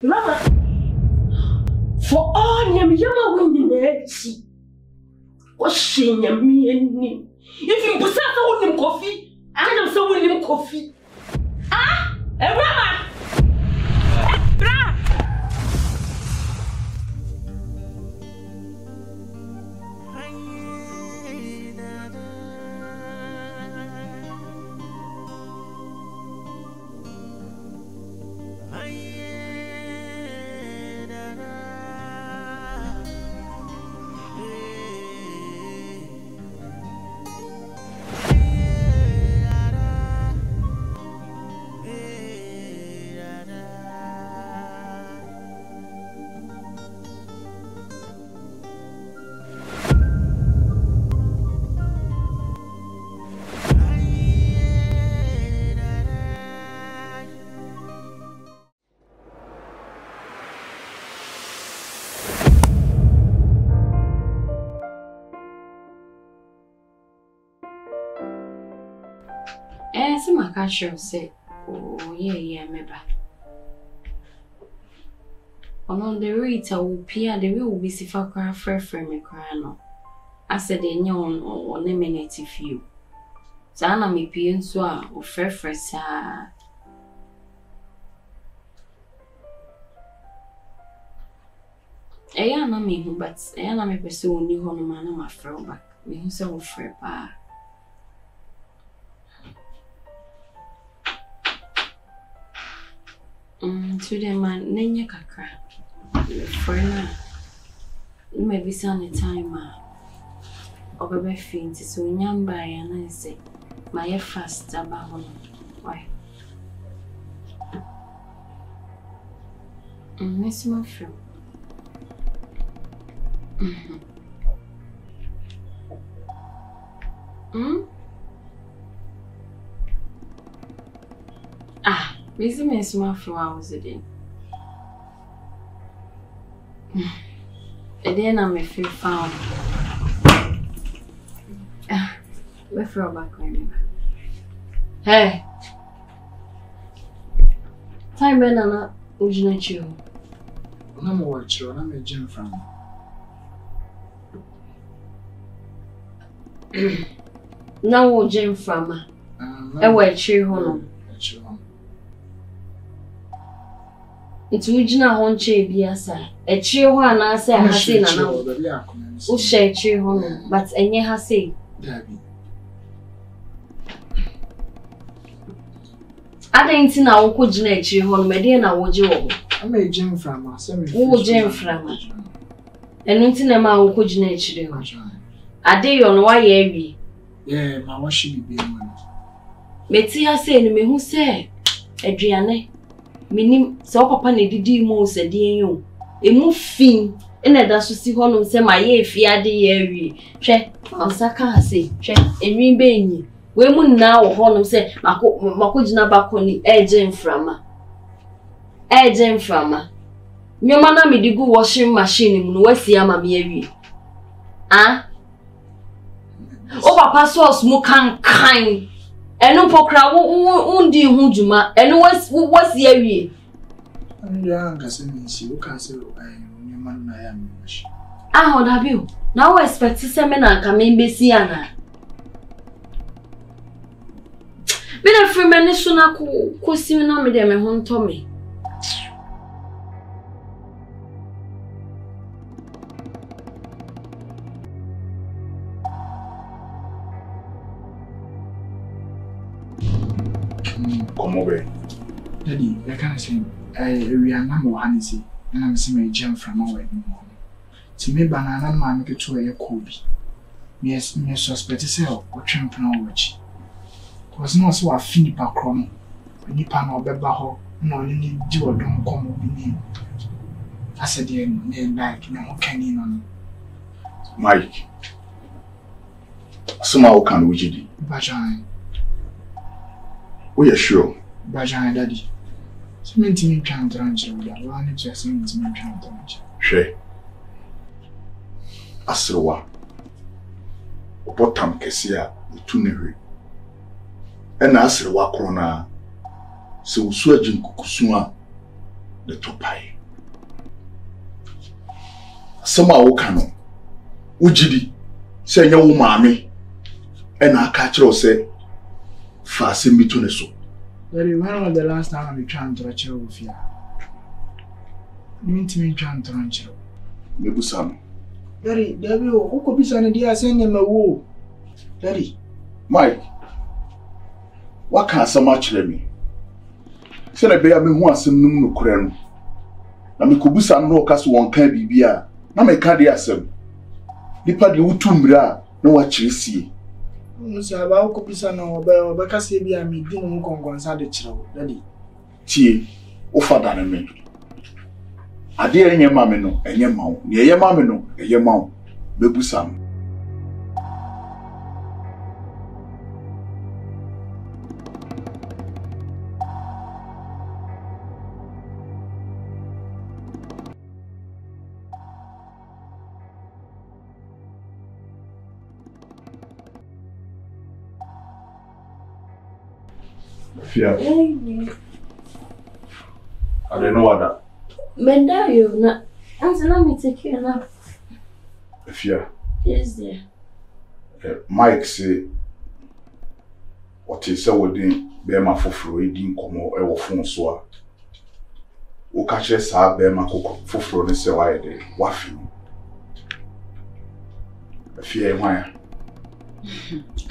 Mama, for all them yama winning it, what's me and me? If you possess a winning coffee, I am so winning coffee. Ah, Mama! My cashier said, oh, yeah, meba. On the rate, I will peer the real busy for cry frame me crying. I said, a yawn or eliminative few. Sana me peon soa or fair fresa. Ayana me who, but Ayana me pursue new on man of my friend back. Me who so fair pa. Today man nenya kakra for na maybe some time obebe faint so nyamba ya na say my fast aba hono why miss my friend Busy miss my few hours a day. And then I may feel found. Let's throw back on. Hey, time banana, would you not you? No more children, I'm a gym from. No, Jim from a way tree home. It's original honche biasa. A tree one I say I say na. O share tree home, but enye ha say. Dabi. Adenti na wo ko gina tree home, me dey na wo je wo. I'm a gym from us. Wo gym from. Enu nti na ma wo ko gina tree home. Ade yo no wa ye awie. Yeah, my wash be one. Meti ha say ni me hu say aduane. Minim so papa na didi mu se de yen emu fin ena da so si ho no se ma ye fiade ye awie hwe ansa ka se hwe enwin be enyi we mu na wo ho no se mako gina bako ni eje mframa nyoma na me digu washing machine mu no wasi ama me awie o papa sauce mu kan enu pokra undi hu djuma enu wasi awie ya ngase nsi o ka se nyoma na ya meshi hoda biu na we expect se me na ka me mbesi ana me na free me ni so na ko si na me de me ho nto me Come over. Daddy, I can't say we are not more honest, and I'm seeing a gem from our wedding. To me, banana man get to a Kobe. Yes, me suspect self or champion watch. Was not so a finipa chrono. When you pan or bebaho, no, you need do or don't come with me. I said, dear, like no canning on Mike. Somehow can we do? Bajan. We are sure. Bajan, Daddy. Cementing can't ranch, we are learning to ascend to my countenance. She Asroa. Opotam Kessia, the Tunery. And Asroa Crona. So Swajin Kukusua. the topai. Sama woka no. Ujidi say nya wo maame e na aka kire o say fa asem bi to ne so. Daddy, when was the last time we tried to touch you with you? You mean to me trying to touch you? Mebu sam. Daddy, Daddy, who could be son dia send him a woo? Daddy, Mike. What can so much let me? Say na be ya me hu asem num no kure no. Na me kobusa no ka so won kan bibia. Na me ka de asem. Nipa de wutumbra na wa kiresie. Musa ba ko bisa no ba ka se bia me di no konkonsa de kirewo Daddy. Tie o fada na me. Ade enye ma me no enye ma wo. Ne enye ma me no enye ma wo. Bebusa no. Fear. I don't know what that. Menda you na. Answer na me take you na. Fear. Yes dear. Mike say what is say within be ma foforo edi nkomo e wo fon so a. O ka kire sa be ma kokko foforo ne se wa ye de wa fi. Fear why?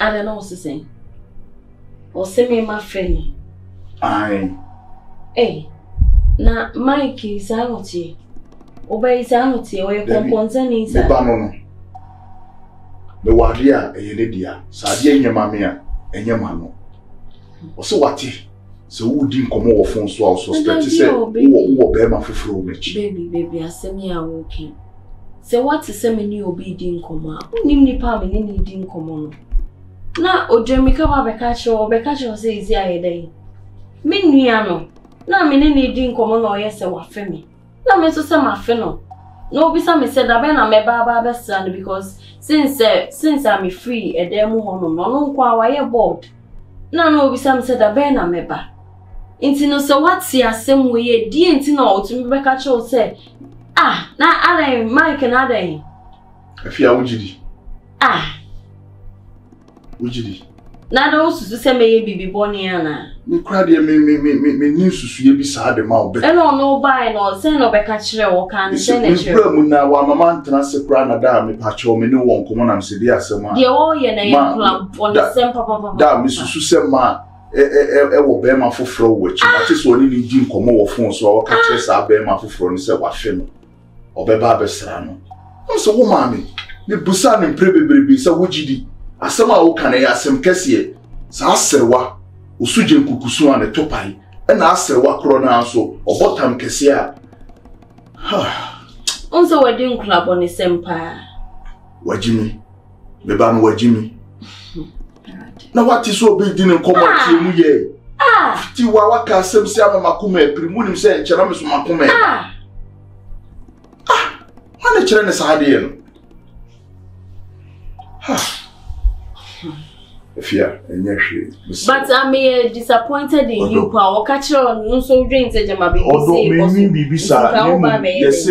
I don't know what to say. O se me ma friend. Ai. Eh. Na Mike sa noti. O ba isa noti o ye komponza ni sa. Me ba no no. Me wade a e ye dia. Sa de enyema me a enyema no. O se wate. Se wo di nkomo wo fon so a so suspect say wo be ma foforo mechi. Baby asemi a wo ken. Se what se me ni obi di nkomo a. Unim nipa me ni di nkomo no. Na ojemika ba beka cho say izi ayedai. Me nua no. Na me ni di nkomo na oye se wa fe me. Na me so se ma fe no. No obi sa me say da be na me ba besra because since I'm free e dem ho no no nkwa wa ye board. Na no obi sa me say da be na me ba. Inti no so what see asem we ye di inti na otumi beka cho say na ada Mike na ada. Afia wujidi. Wujidi. Na do susu se meye bibi boni ana. Me kra de me ni susu ye bi sa de ma obe. E no buy no se no be ka kire wo kan se na kire. Me kra mu na wa mama ntena se kra na da me pa cho me ni won komo na me se di asema. De o ye na ye plan on sem papa. Da me susu se ma wo be ma foforo wo chi. Ma te so ni di nkomo wo fon so wo ka kire sa be ma foforo ni se wa hwe no. Obe ba be sra no. So wo ma me busa ne prebebrebe se wujidi. Asema wo kan ya asem kese sa aserwa osuje nkukusu an topai na aserwa kro na so obotam kese a onso wadi nkula boni sempa wajimi beba no wajimi na wati so be di ne nkomo tie mu ye ti wa waka asem se ama makoma primu nim se enchera me so makoma wana chere ne sa de no Fear, but I'm disappointed in you, Power. Catch on, no so dreams that you might be. Although me yes,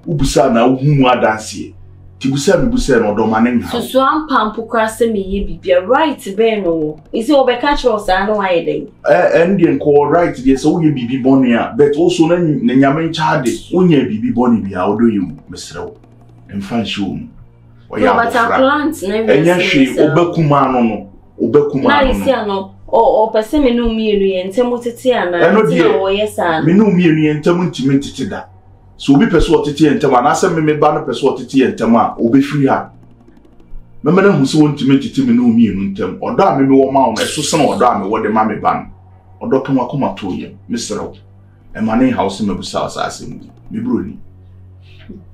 Ubusa na who are dancing. Tibusa, Busa, or Domanin. So I'm pampu crossing me, be right, Beno. Is it over catch us? I know I did. And call right, yes, oh, you be Bonia, but also then Yaman Chadi, when you be Bonnie, how do you, Mr. And Fanchum? No, but our plants never. And yes, she Obekumano, no. Or Persemi no me and Temotitiana. No, yes, I know me and Temunti that. So be persuaded and Taman, I send me banner persuaded and Tama, or be free her. Remember who's want to make it to me no me and Tem, or damn me one mount, as so or damn what the mammy ban, or Doctor Makuma to you, Mr. And my name house in the South Assassin, me bruni.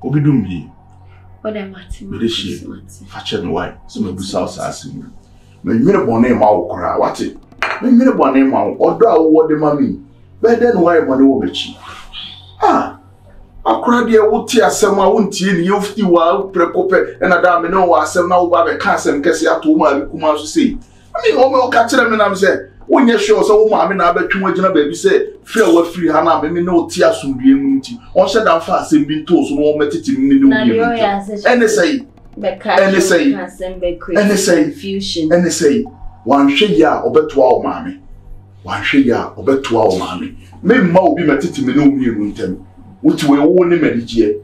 Obi do me. What am I to Fatcher and white, some of the South Assassin. Me mere bonnet mau cry, what it? Me mere bonnet mau, or draw what the mammy. But then why money will be cheap? I cried dear would tear some I won't tell you 50 wild precope and a damn no, I sell now by the castle and Cassia to my Kumas to see. I mean, almost catch them and I'm saying, wonye sure so wo maame na abetwe wagina baabi say free wa free ha na me no ti asomdue mu nti on she dan fa asem bi nto so no metiti ni no bi ene say fusion ene say wan hwe ya obetoa wo maame me ma obi metiti me no mienu ntem wuti we wo ne manigie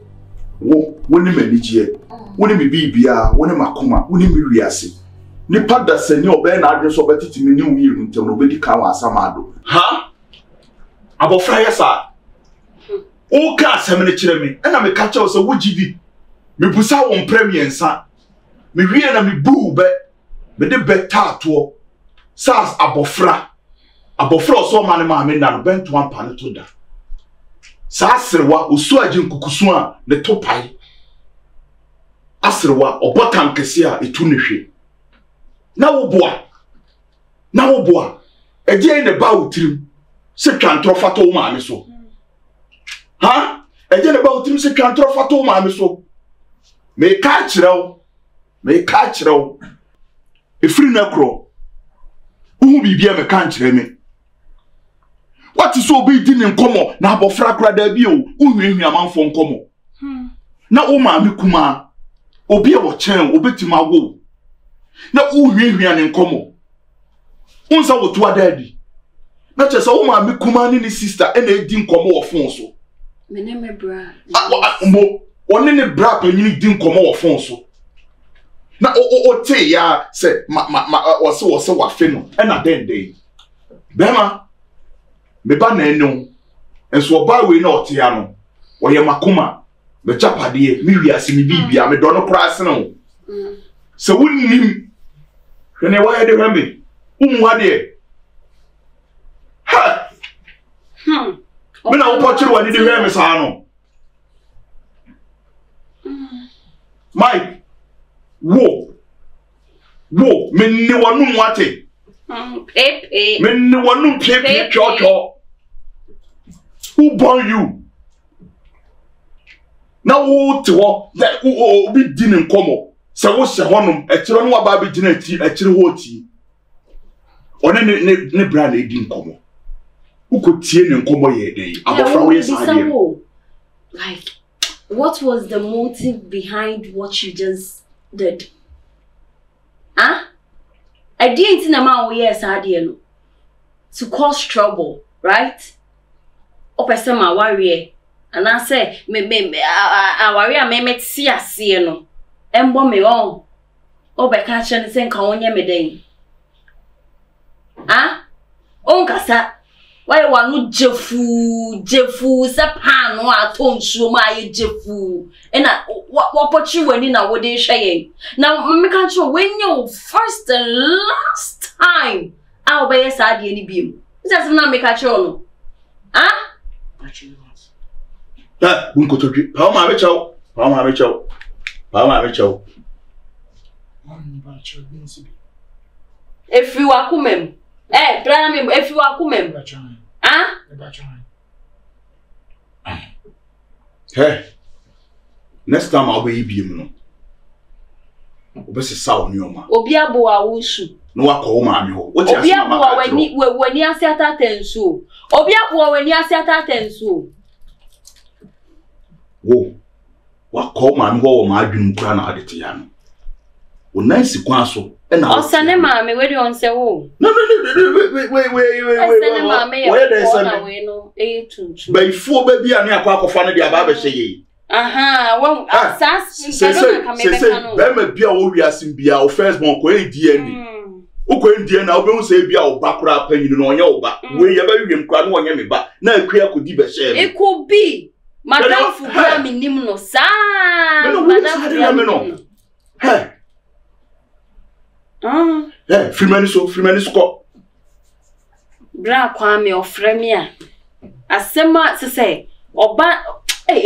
wo ne manigie wo ne bibia wo ne makoma wo ne miwiase nipa da sani obe na adwe so betiti me no mienu ntem no obedi kan wa asamado ha abofra yesa o ka asem ne kire me na me ka chew so wo gidi me busa wo premiensa me wie na me bu be me de betato sas abofra so ma ne ma me na no bento ampa ne to da sasrewa osu agye nkukusu a ne to pai asrewa obotan kese a etu ne hwe na wo boa eje ne ba utirim se twantro fato wo ma me so ha eje ne ba utirim se twantro fato wo ma me so me ka kirew efiri na kro uhu bibia me ka nkire me what is so be din nkomo na abofra kra da bi o uhwehwe amanfo nkomo na wo ma me kuma obi e wo chen obetima wo na uhwehwe an nkomo unsa wo to adadi na chese wo ma me kuma ni sister e na edi nkomo wo fon so me ne me bra mo one ne bra panyini di nkomo wo fon so na o te ya se o se wa fe no e na den bema me ba na enu enso oba we na ote ya no wo ye makoma me chapade mi wiase mi bibia me do no kra no se wonnim hwene wa ye de hwame umwa de ha me na wo pochiri wani de hwame sa no Mike wo me ni wonu wate pepe me ni wonu pepe cho who born you na wo te ho that obi di ne nkomo se wo se honum e kire no wa ba bi di na ti e kire ho ti one ne bra na edi nkomo uko tie ne nkomo ye dey abofra wo yes ade like what was the motive behind what you just did? I didn't know yes ade no to cause trouble, right? O person ma worry and I say me worry me see ase no embo me on o be ka che ne se nka onye me den on kasa why wanu jefu se pan no aton suo ma ye jefu na what pochi wani na wo dey hwe na me ka che when you first and last time I be yes ade ni biem just na me ka che no Bunkotoji, pa ma be chaw. If you are kumem. Brother me if you are kumem. Hey. Next time I'll be biem no. Obese saw ni oma. Obi abo a wusu. No wa ko ma me ho. Obi abo wani asiata tensu. Obi abo wani asiata tensu. Wo wa ko ma me ho ma adwun kura na adete ya no. O nansi kwa so e na osane ma me we dey on say wo. No wait. Osane ma me where dey say we no tuntu. Ba ifu ba bia na akwa akofa no dia ba ba hye yi. Won asas I don't know say be ma bia wo wiasim bia o first born ko e die ni. Uko ndie na obehu say bia o ba kura panyinu no onye o ba. We ye ba wiem kura no onye me ba. Na akua ko di be hye. It could be Madam Fubra minim no sa. Madam Fubra no. Hey. Freeman so. Bra kwa me ofre me a. Asema se say oba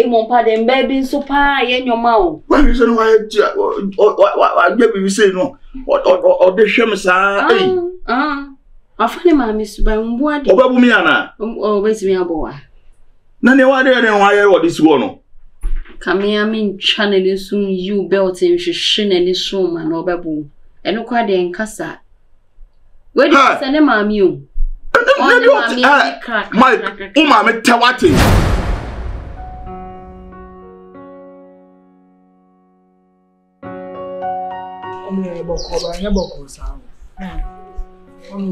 mo pa dem baby so pa ye nyoma o. When you say no I be say no. O de hwem sa afane ma me suba mbu ade. Oba bu mi ana. O betimi abowa. Na ne wa de wa ye wo this one no. Kamia min channel sun you belt in hwehwe na ni so ma na obabu. Eno kwa de nkasa. We dey say ne ma mi o. Mike, Uma, Tawati.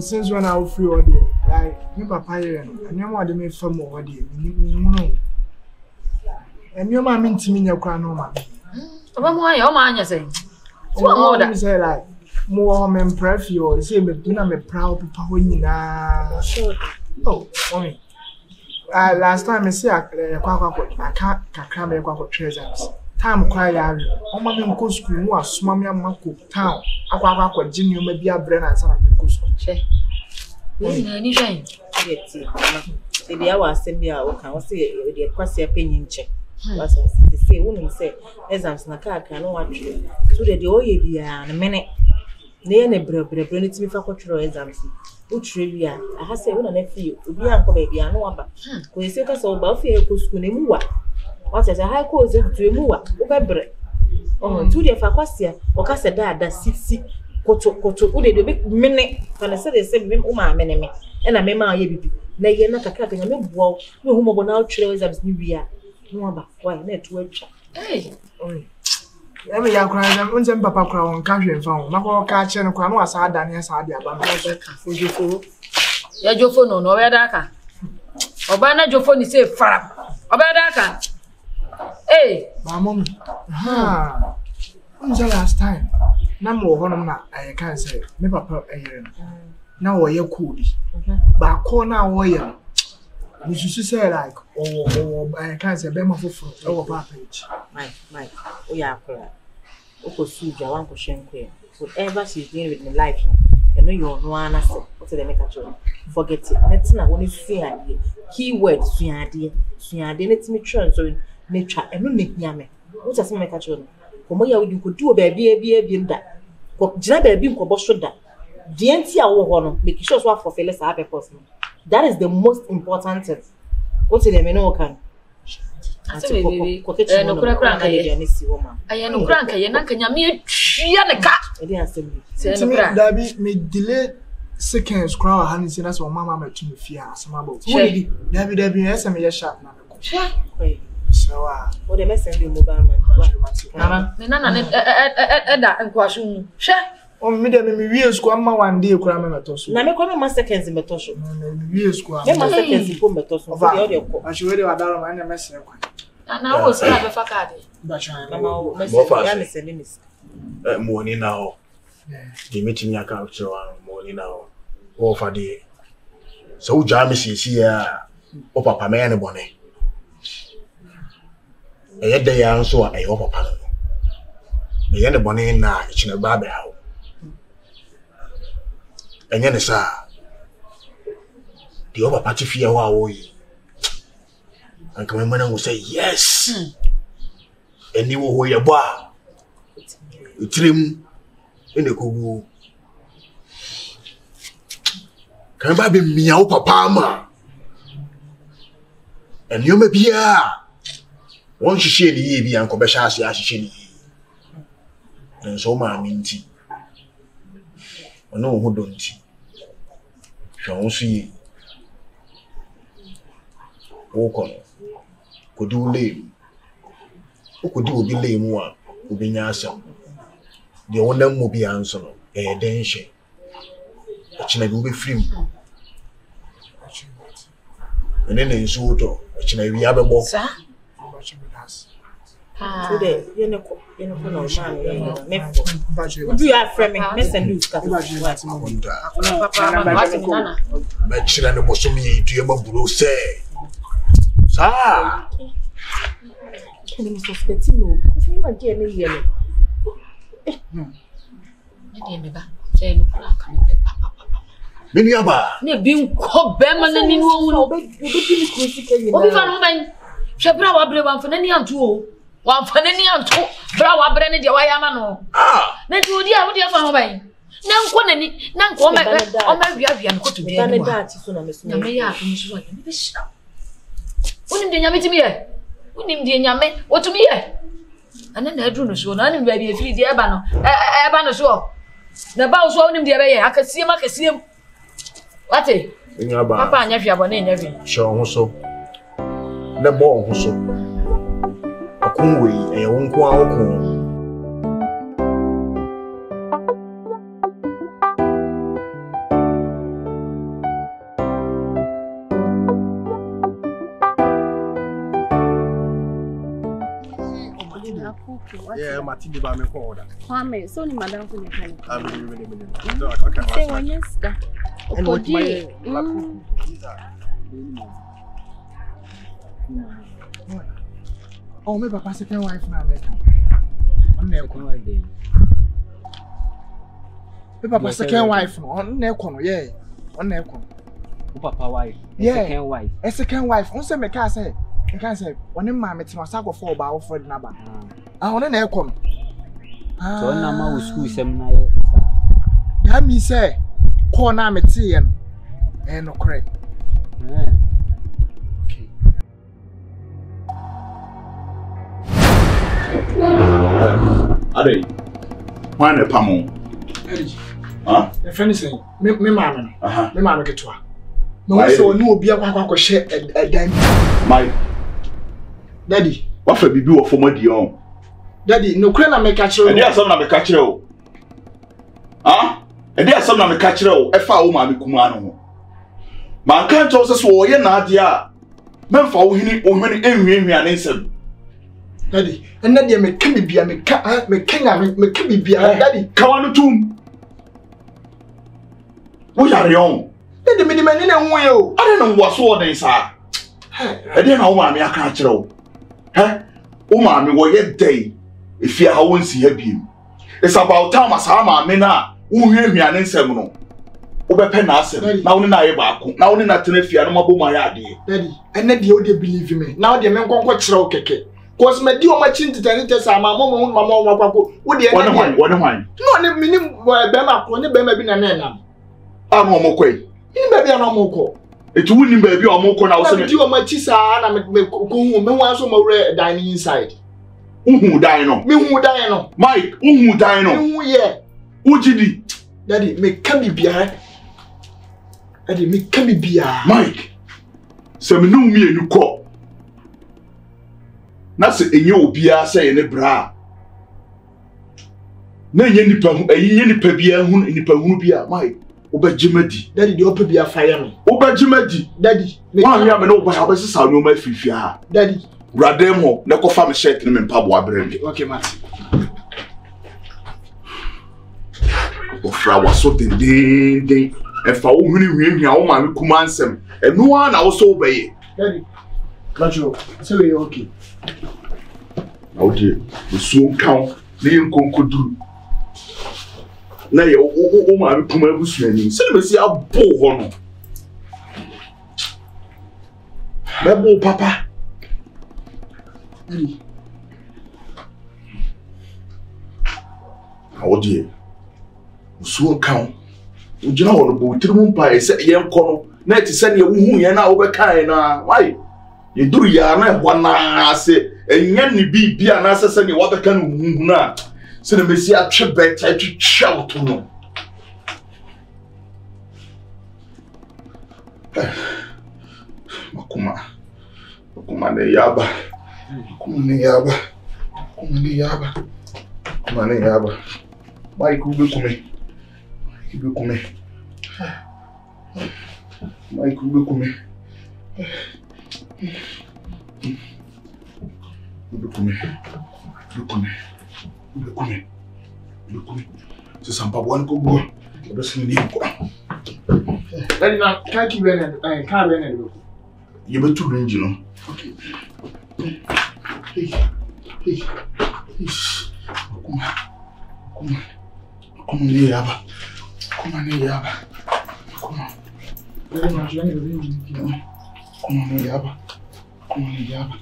Since when I was free all day, like, my papa, and your mother made for more day, and your mamma means me your crown. Why, your man, you say? What I say, like, more men pref you, say, but do not be proud people when you are. Oh, mommy. Last time I see a can't cram a treasures. Time cry, oh, mammy, go school, was Mammy and Marco town. I got Jimmy, maybe a brand and son of the school. Anything. Maybe I was sending out, I was say, the cross your opinion check. What they say, women say, as I'm snacker, I know what you do. So that the oil be a minute. Near a brother, to me for cultural exams. Which trivia, I have said, when I nephew, we are baby, I know about. When you say, so about fear, who's going to move. What is a high cause to move? Over oh, 2 days for Quasia, or Casa that 60. Koto ude de big minute kana se de se mem o ma meneme e na mema aye bibi na ye na kakra kanya me boa me hu mo bona o twere exams ni wi a no aba why na to atwa me ya kra dem unse papa kra won ka hwe fa won mako ka che no kra no asa ada ne asa ada aba no jofo ya jofo no no we da ka oba na jofo ni se fara oba da ka my mom unse last time na mo honom na I can say me papa na wo ye cool ba ko na wo ye you should say like I can say be ma foforo e wo papa each my o ya akora o ko suja wan ko hwenko whatever she's doing with my life you know you no ana say what they make actually forget it net na woni suade keyword suade net me try so me twa e no me hiame what just make actually Como ya wudi ko do baby da ko jira baby ko bo so da de anti a wo ho no make sure so for fele sa purpose no that is the most important thing what they me no kan ase baby no kura nka ye ni si wo ma aye no kura nka ye na nka nyame atwia ne ka e dey assembly se no kura da bi me delay seconds kra ha ni si na so mama ma tumi fia asama ba da bi ese me ye sharp na ko so what the message you mobile man mama nana da nkwaso mu hwe o me de me wie school amma one day kura me metoso na me kwa me ma seconds metoso me wie school me ma seconds ko metoso so de o ko ashi we de wadaro ma na message kwa na wo sika be fa card mama o message ya me send me money now the meeting ya ka uchewa money now o fa de so jam sisi ya o papa me ya ne bone e de ya nso a e o papa no e ye ne bone na chine ba be ha enye ne sa di o papa ti fie ho a wo yi anka me mana wo say yes eni wo ho ye bo a itrim ene kogu kan ba be mia wo papa ma eni o me bia won hihye ni ye bia anko be hya ase a hihye ni nso ma minti ono ho donti hwon so yi wo kono kodu lem okodi obi lem a obinya asam de wonam mo bia nso no den hye achina bi obi film ene ne nso to achina wi abebo sa today you know no man me do you have frame me send you ka papa nana me chira ne bosom ye due maburo se sa kene mo suspect no me ma je ne ye no ne de me ba say no kura ka me papa me nua ba ne bi nko be ma na ni no no obi bi ni krusi ke yi obi fa no ban hwe bra wa bre wa fa na ni anto o wa fa na ni anto bra wa bre ne de wa ya ma no na ti odi a wo de fa no ban na nko na ni na nko o ma wia no ko to bi ba ne da ti so na me so na me ya ko so wa ni be sha unim de nyame ti mi ye unim de nyame wo to mi ye ana na adru no so na anim ba bi efiri de eba no eba no so na ba so unim de eba ye akasiem wate Papa anya fi abone nya fi. Show ho so. Na bo ho so. Akunwe e wo nko a okun. Yeah, Martin ba me ko order. Kwame, so ni madam ko ni kan. Okay. Say when you start. And what my Oh, my papa second wife na me. On na ko. My papa second wife no, on na ko no, yeah. On na ko. O papa wife, second wife. A second wife. On say me ka say, me can say, one ma me tima sa go for ba wo Fred na ba. Ah, on na ko no. So na ma wo school sem na ye. That means say, call na me tie no. Eh no correct. Okay. Ade. Why na pamo? Huh? The friend is saying, me mama no. Aha. Me mama ketwa. Me wo say oni obi akwa she dan. My Daddy. What for bibi wo for di on? Daddy, no kre na me ka kire. E dey asem na me ka kire o. Ah? E dey asem na me ka kire o. E fa wo ma me kuma no ho. Man kan to so wo ye na ade a. Memfa wo hini enwienwia ne nsem. Daddy, and na dey me ka bibia me ka bibia daddy. Kawanu tum. Wo yare on. Daddy me di mani na hu ye o. Ade na wo so wo den sa. E dey na wo ma me aka kire o. He? Wo ma me wo ye dey. If you won't see her beam, it's about time as I'm a mena who hear me an insem. Obepen Nassam, now in I back, now in a tenefia, no more my idea. Daddy, and then you believe me. Now the men go watch row keke. Cause my dear machine to tell it as my mama, would the one? No, minimum Bema, when the Bema been an enam. I'm on Mokwe. You may be an Omoko. It wouldn't be a Moko now. So you are my chisa, and I'm a more dining inside. Who die no? Me who die no? Mike, who die no? Who yeah? Ujidi. Daddy, me can be behind. Daddy, me can be behind. Mike, so me know me and you call. Na se enye obia say ne bra. Na enye nipa bia hu nipa hunu bia, Mike. Obejimadi. Daddy, the opa bia fire me. Obejimadi. Daddy, wa me no oba abesisa no ma fifia. Daddy. Rademo, na ko fa me shirt ne me mpabo abrende. Okay, Matt. Ofra wa so den. E fa wo huni hwiehwia wo ma me kuma nsem. Eno a na wo so obeye. Daddy. Clacho, say we okay. Awde, so kan ne nkonkoduru. Na ye wo ma me kuma abusuani. Se me si abo ho no. Mebo papa. Awde. So kan. Ujina wo no bo tirim mpa e se ye nko no. Na ti se ne wo hu ye na wo be kan na. Why? Ye duru ya na ho na ase enya ni bibia na ase se ne wo be kan hu na. Se ne mesi atwe bet atwe to no. Makuma ne yaba. Mike ube kume. Mike ube kume. Se sampa bwan ko go. Odo se ni ko. Daddy, na can't keep any can't be any. You better range no. Okay. Hey. Come on, yaba. Come on. Daddy, na jani the range. Come on, yaba. Come on, yaba.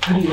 Daddy,